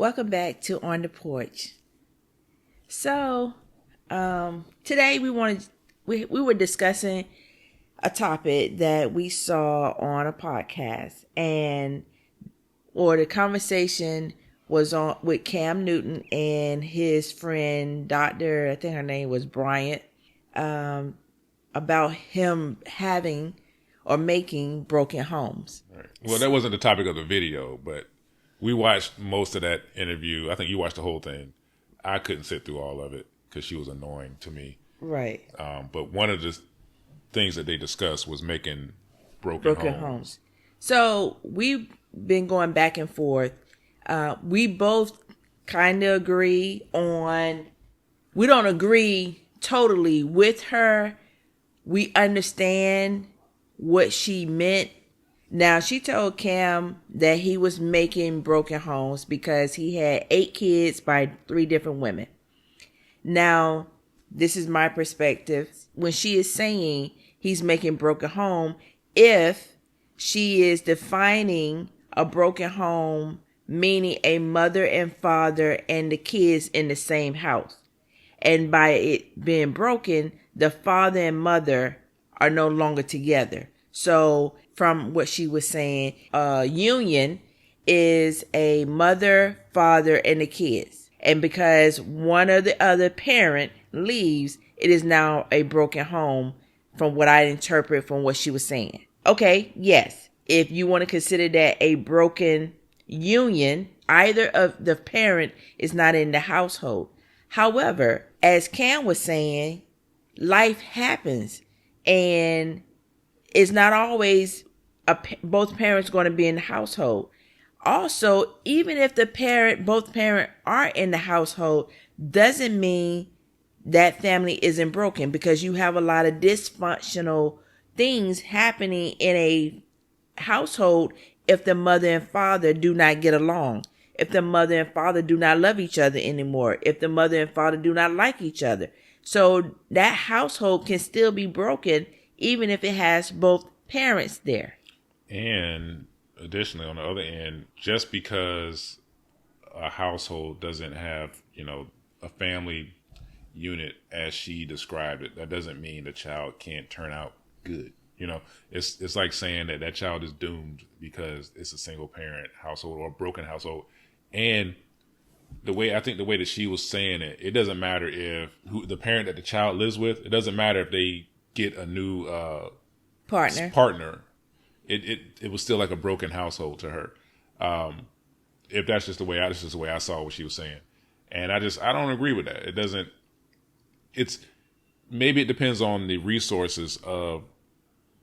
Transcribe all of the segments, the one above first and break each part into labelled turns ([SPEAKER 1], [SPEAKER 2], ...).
[SPEAKER 1] Welcome back to On the Porch. So, today we were discussing a topic that we saw on a podcast, or the conversation was on with Cam Newton and his friend, Dr. I think her name was Bryant, about him having or making broken homes.
[SPEAKER 2] Right. Well, that wasn't the topic of the video, but we watched most of that interview. I think you watched the whole thing. I couldn't sit through all of it because she was annoying to me.
[SPEAKER 1] Right.
[SPEAKER 2] But one of the things that they discussed was making broken homes.
[SPEAKER 1] So we've been going back and forth. We both kind of agree on, we don't agree totally with her. We understand what she meant. Now, she told Cam that he was making broken homes because he had 8 kids by 3 different women. Now, this is my perspective. When she is saying he's making broken home, if she is defining a broken home, meaning a mother and father and the kids in the same house. And by it being broken, the father and mother are no longer together. So from what she was saying, union is a mother, father, and the kids. And because one or the other parent leaves, it is now a broken home from what I interpret from what she was saying. Okay, yes. If you want to consider that a broken union, either of the parent is not in the household. However, as Cam was saying, life happens and it's not always both parents going to be in the household. Also, even if both parents are in the household, doesn't mean that family isn't broken, because you have a lot of dysfunctional things happening in a household if the mother and father do not get along, if the mother and father do not love each other anymore, if the mother and father do not like each other. So that household can still be broken even if it has both parents there.
[SPEAKER 2] And additionally, on the other end, just because a household doesn't have, a family unit as she described it, that doesn't mean the child can't turn out good. It's like saying that child is doomed because it's a single parent household or a broken household. And the way that she was saying it, it doesn't matter if the parent that the child lives with, it doesn't matter if they get a new partner. It was still like a broken household to her. If that's just the way I saw what she was saying. And I don't agree with that. Maybe it depends on the resources of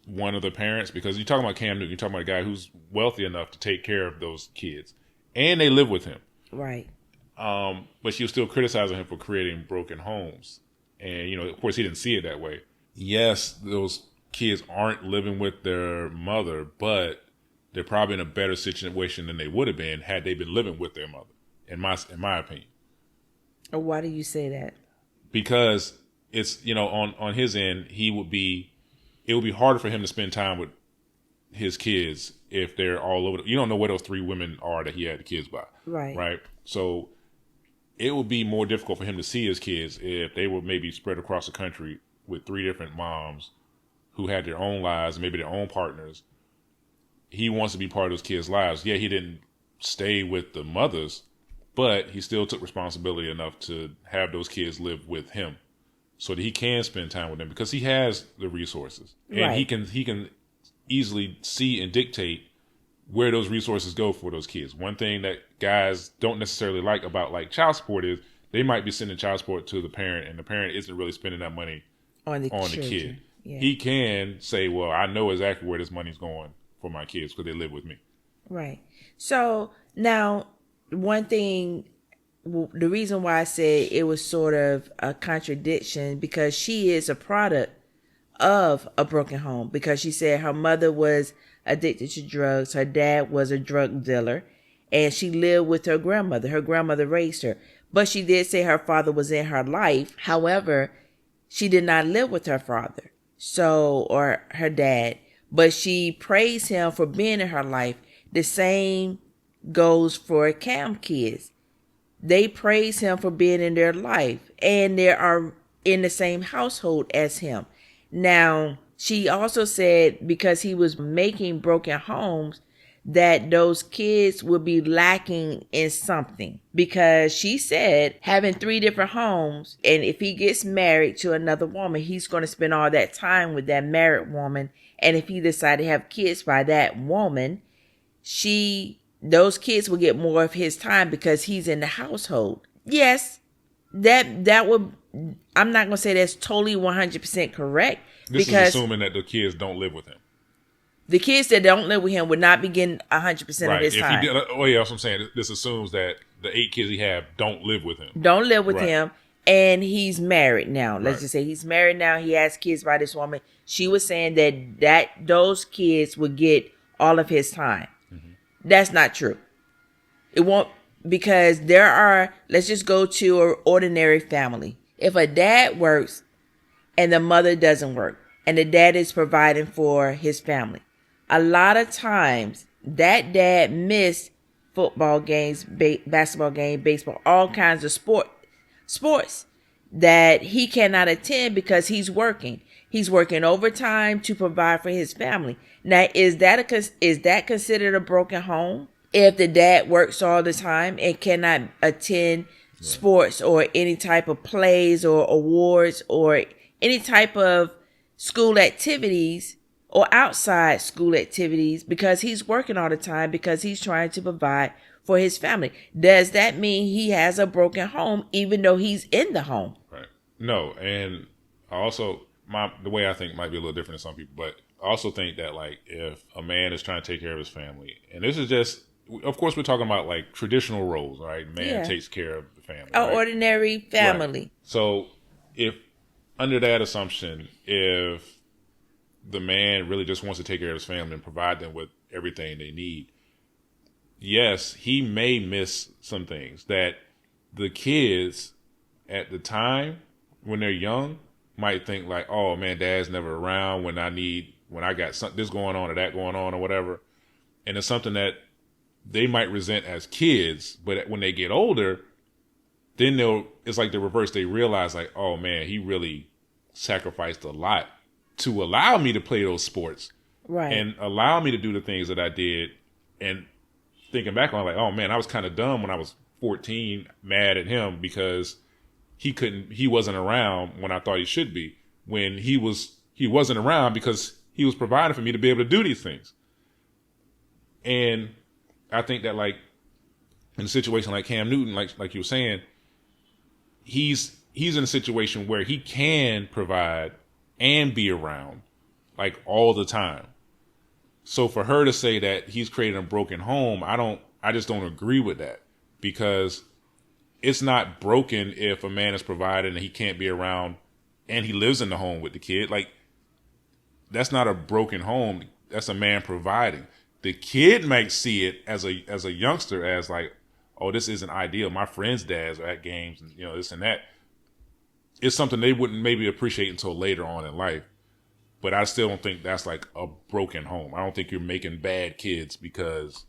[SPEAKER 2] one of the parents, because you're talking about Cam Newton, you're talking about a guy who's wealthy enough to take care of those kids and they live with him.
[SPEAKER 1] Right.
[SPEAKER 2] But she was still criticizing him for creating broken homes. And, of course he didn't see it that way. Yes, those kids aren't living with their mother, but they're probably in a better situation than they would have been had they been living with their mother, in my opinion.
[SPEAKER 1] Why do you say that?
[SPEAKER 2] Because it's, on his end, it would be harder for him to spend time with his kids if they're all over. You don't know where those 3 women are that he had the kids by.
[SPEAKER 1] Right.
[SPEAKER 2] Right. So it would be more difficult for him to see his kids if they were maybe spread across the country with 3 different moms who had their own lives, maybe their own partners. He wants to be part of those kids' lives. Yeah, he didn't stay with the mothers, but he still took responsibility enough to have those kids live with him so that he can spend time with them, because he has the resources. And
[SPEAKER 1] right.
[SPEAKER 2] he can easily see and dictate where those resources go for those kids. One thing that guys don't necessarily like about child support is they might be sending child support to the parent and the parent isn't really spending that money on the kid. Yeah. He can say, well, I know exactly where this money's going for my kids because they live with me.
[SPEAKER 1] Right. So now, one thing, the reason why I said it was sort of a contradiction, because she is a product of a broken home, because she said her mother was addicted to drugs. Her dad was a drug dealer, and she lived with her grandmother. Her grandmother raised her, but she did say her father was in her life. However, she did not live with her father, or her dad, but she praised him for being in her life. The same goes for Cam kids. they praise him for being in their life, and they are in the same household as him. Now, she also said because he was making broken homes, that those kids would be lacking in something, because she said having 3 different homes, and if he gets married to another woman, he's going to spend all that time with that married woman, and if he decided to have kids by that woman, those kids will get more of his time because he's in the household. Yes, that would, I'm not going to say that's totally 100% correct.
[SPEAKER 2] This
[SPEAKER 1] because
[SPEAKER 2] is assuming that the kids don't live with him.
[SPEAKER 1] The kids that don't live with him would not be getting 100% of his time.
[SPEAKER 2] He did, oh yeah, that's what I'm saying. This assumes that the 8 kids he have don't live with him.
[SPEAKER 1] Don't live with him, and he's married now. Let's just say he's married now. He has kids by this woman. She was saying that those kids would get all of his time. Mm-hmm. That's not true. It won't, because let's just go to an ordinary family. If a dad works and the mother doesn't work, and the dad is providing for his family, a lot of times that dad missed football games, basketball games, baseball, all kinds of sports that he cannot attend because he's working. He's working overtime to provide for his family. Now, is that considered a broken home? If the dad works all the time and cannot attend sports or any type of plays or awards or any type of school activities or outside school activities because he's working all the time, because he's trying to provide for his family, does that mean he has a broken home even though he's in the home?
[SPEAKER 2] Right. No, and also the way I think might be a little different than some people, but I also think that like if a man is trying to take care of his family, and this is just, of course we're talking about like traditional roles, right? Man takes care of the family.
[SPEAKER 1] An ordinary family.
[SPEAKER 2] Right. So if under that assumption, if the man really just wants to take care of his family and provide them with everything they need, yes, he may miss some things that the kids at the time when they're young might think like, oh man, dad's never around when I got this going on or that going on or whatever. And it's something that they might resent as kids, but when they get older, then it's like the reverse. They realize like, oh man, he really sacrificed a lot to allow me to play those sports, right, and allow me to do the things that I did. And thinking back on, like, oh man, I was kind of dumb when I was 14, mad at him because he wasn't around when I thought he should be. When he wasn't around because he was providing for me to be able to do these things. And I think that like in a situation like Cam Newton, like you were saying, he's in a situation where he can provide and be around like all the time. So for her to say that he's created a broken home, I just don't agree with that, because it's not broken if a man is providing and he can't be around and he lives in the home with the kid. Like, that's not a broken home. That's a man providing. The kid might see it as a youngster as like, oh, this isn't ideal. My friends' dads are at games and this and that. It's something they wouldn't maybe appreciate until later on in life. But I still don't think that's like a broken home. I don't think you're making bad kids because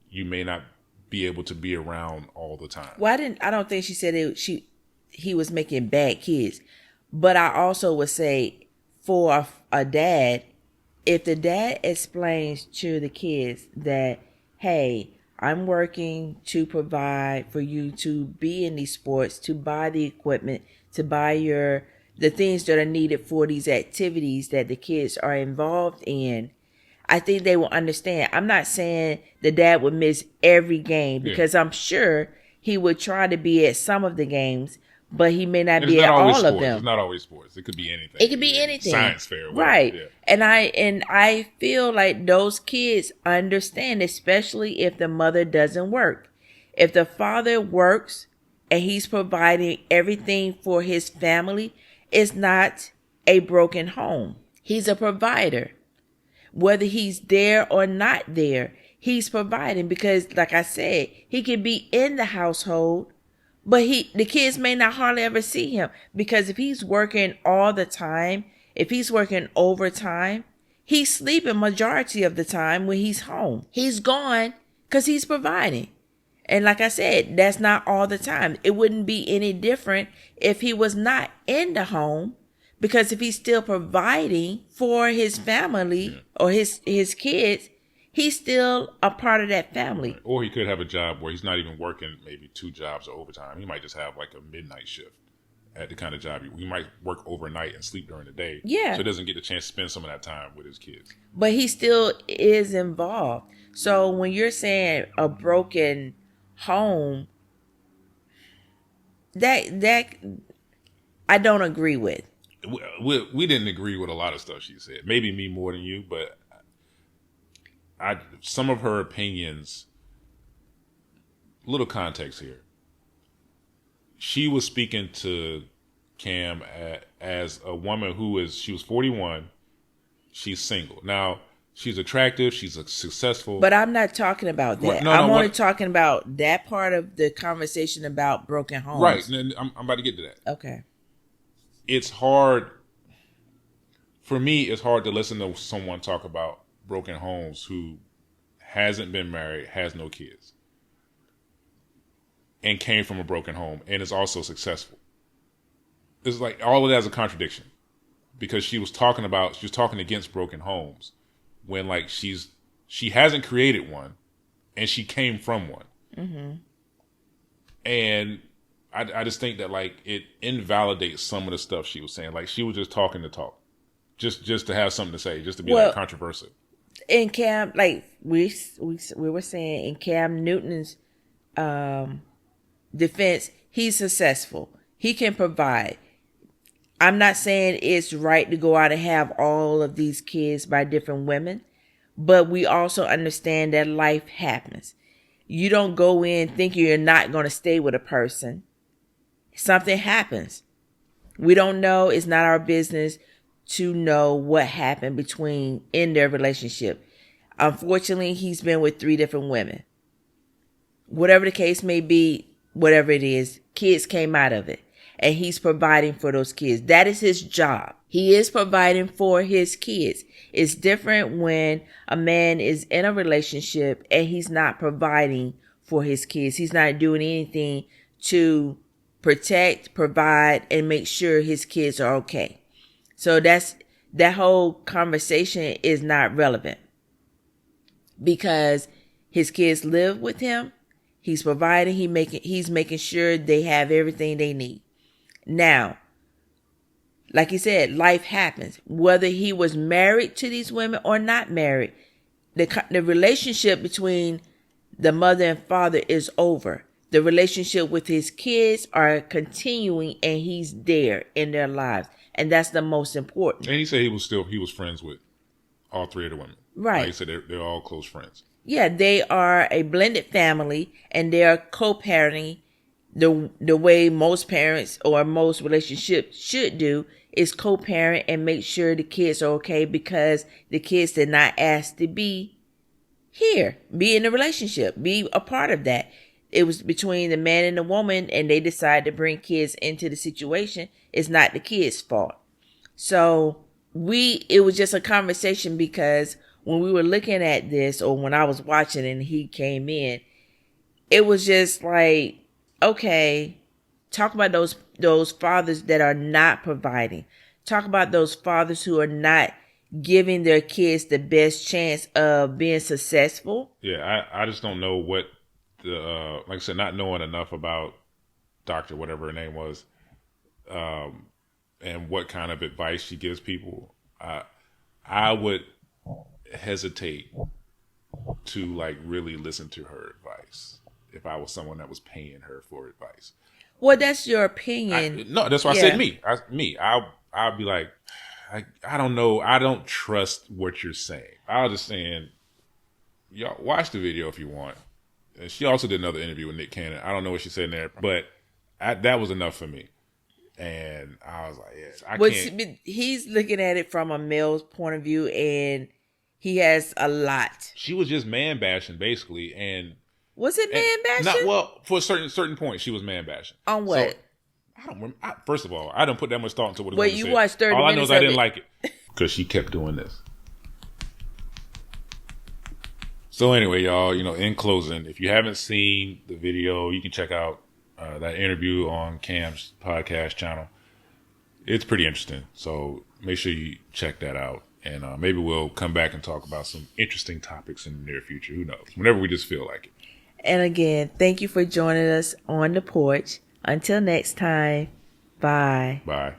[SPEAKER 2] you may not be able to be around all the time.
[SPEAKER 1] Well, I don't think she said he was making bad kids. But I also would say for a dad, if the dad explains to the kids that, hey, I'm working to provide for you to be in these sports, to buy the equipment, to buy the things that are needed for these activities that the kids are involved in, I think they will understand. I'm not saying the dad would miss every game, because I'm sure he would try to be at some of the games, but he may not be at all of them.
[SPEAKER 2] It's not always sports. It could be anything.
[SPEAKER 1] It could be anything.
[SPEAKER 2] Science fair. Whatever.
[SPEAKER 1] Right.
[SPEAKER 2] Yeah.
[SPEAKER 1] And I feel like those kids understand, especially if the mother doesn't work. If the father works and he's providing everything for his family, it's not a broken home. He's a provider. Whether he's there or not there, he's providing, because like I said, he can be in the household, but the kids may not hardly ever see him, because if he's working all the time, if he's working overtime, he's sleeping majority of the time when he's home. He's gone because he's providing. And like I said, that's not all the time. It wouldn't be any different if he was not in the home, because if he's still providing for his family or his kids, he's still a part of that family.
[SPEAKER 2] Right. Or he could have a job where he's not even working maybe 2 jobs or overtime. He might just have like a midnight shift at the kind of job he might work overnight and sleep during the day.
[SPEAKER 1] Yeah.
[SPEAKER 2] So he doesn't get the chance to spend some of that time with his kids.
[SPEAKER 1] But he still is involved. So when you're saying a broken home, that I don't agree with.
[SPEAKER 2] We didn't agree with a lot of stuff she said. Maybe me more than you, but some of her opinions, little context here. She was speaking to Cam as a woman she was 41. She's single. Now, she's attractive. She's successful.
[SPEAKER 1] But I'm not talking about that. I'm only talking about that part of the conversation about broken homes.
[SPEAKER 2] Right. And I'm about to get to that.
[SPEAKER 1] Okay.
[SPEAKER 2] It's hard. For me, it's hard to listen to someone talk about broken homes who hasn't been married, has no kids, and came from a broken home and is also successful. It's like all of that is a contradiction, because she was talking against broken homes when like she hasn't created one and she came from one. Mm-hmm. And I just think that like it invalidates some of the stuff she was saying. Like she was just talking to talk, just to have something to say, just to be like controversial.
[SPEAKER 1] In Cam, like we were saying, in Cam Newton's defense, he's successful. He can provide. I'm not saying it's right to go out and have all of these kids by different women, but we also understand that life happens. You don't go in thinking you're not going to stay with a person. Something happens. We don't know. It's not our business to know what happened in their relationship. Unfortunately, he's been with 3 different women. Whatever the case may be, whatever it is, kids came out of it. And he's providing for those kids. That is his job. He is providing for his kids. It's different when a man is in a relationship and he's not providing for his kids. He's not doing anything to protect, provide, and make sure his kids are okay. So that whole conversation is not relevant, because his kids live with him. He's providing. He's making sure they have everything they need. Now, like he said, life happens. Whether he was married to these women or not married, the relationship between the mother and father is over. The relationship with his kids are continuing, and he's there in their lives. And that's the most important.
[SPEAKER 2] And he said he was friends with all 3 of the women.
[SPEAKER 1] Right.
[SPEAKER 2] Like he said, they're all close friends.
[SPEAKER 1] Yeah, they are a blended family, and they are co-parenting. The way most parents or most relationships should do is co-parent and make sure the kids are okay, because the kids did not ask to be here, be in a relationship, be a part of that. It was between the man and the woman, and they decided to bring kids into the situation. It's not the kids' fault. So it was just a conversation, because when we were looking at this, or when I was watching and he came in, it was just like, okay, talk about those fathers that are not providing. Talk about those fathers who are not giving their kids the best chance of being successful.
[SPEAKER 2] Yeah, I just don't know what like I said, not knowing enough about Dr. whatever her name was, and what kind of advice she gives people. I would hesitate to like really listen to her advice if I was someone that was paying her for advice.
[SPEAKER 1] Well, that's your opinion.
[SPEAKER 2] No, that's why I said me. I'll be like, I don't know. I don't trust what you're saying. I was just saying, y'all watch the video if you want. And she also did another interview with Nick Cannon. I don't know what she said in there, but that was enough for me. And I was like, yes, I can't.
[SPEAKER 1] He's looking at it from a male's point of view, and he has a lot.
[SPEAKER 2] She was just man bashing, basically, and
[SPEAKER 1] was it man bashing?
[SPEAKER 2] Well, for a certain point, she was man bashing.
[SPEAKER 1] On what?
[SPEAKER 2] So, I don't remember. First of all, I don't put that much thought into what it was.
[SPEAKER 1] Wait, you watched 30
[SPEAKER 2] minutes. All I know is I didn't
[SPEAKER 1] it.
[SPEAKER 2] like it because she kept doing this. So anyway, y'all, in closing, if you haven't seen the video, you can check out that interview on Cam's podcast channel. It's pretty interesting. So make sure you check that out. And maybe we'll come back and talk about some interesting topics in the near future. Who knows? Whenever we just feel like it.
[SPEAKER 1] And again, thank you for joining us on the porch. Until next time, bye.
[SPEAKER 2] Bye.